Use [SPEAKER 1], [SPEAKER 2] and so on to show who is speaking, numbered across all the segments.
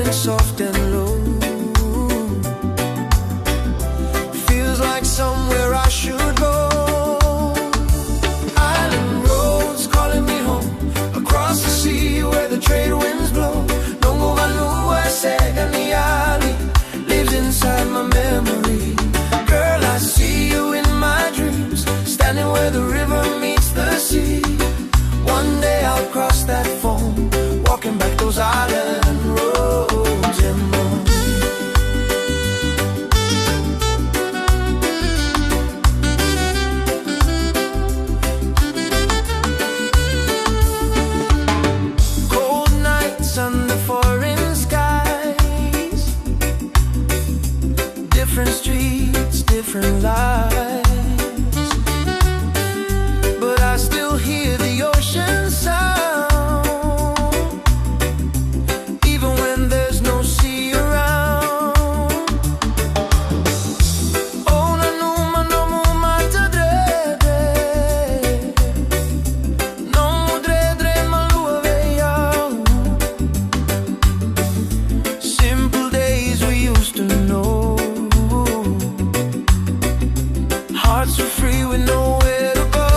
[SPEAKER 1] falling soft and low. Feels like somewhere I should go. Island roads calling me home, across the sea where the trade winds blow. Noqu, Vanua, lives inside my memory. Girl, I see you in my dreams, standing where the river meets the sea. One day I'll cross that foam, walking back those island roads and more. Cold nights under foreign skies, different streets, different lives, but I still hear the ocean sound, even when there's no sea around. Oh, nanuma nomu matadre, nomu dredre malua veyau. Simple days we used to know, hearts were free with nowhere to go.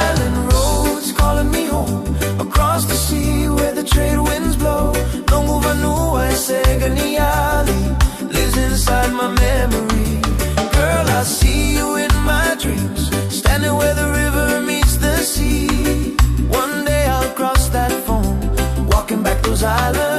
[SPEAKER 1] Island roads calling me home, across the sea where the trade winds blow. Noqu, Vanua, lives inside my memory. Girl, I see you in my dreams, standing where the river meets the sea. One day I'll cross that foam, walking back those islands.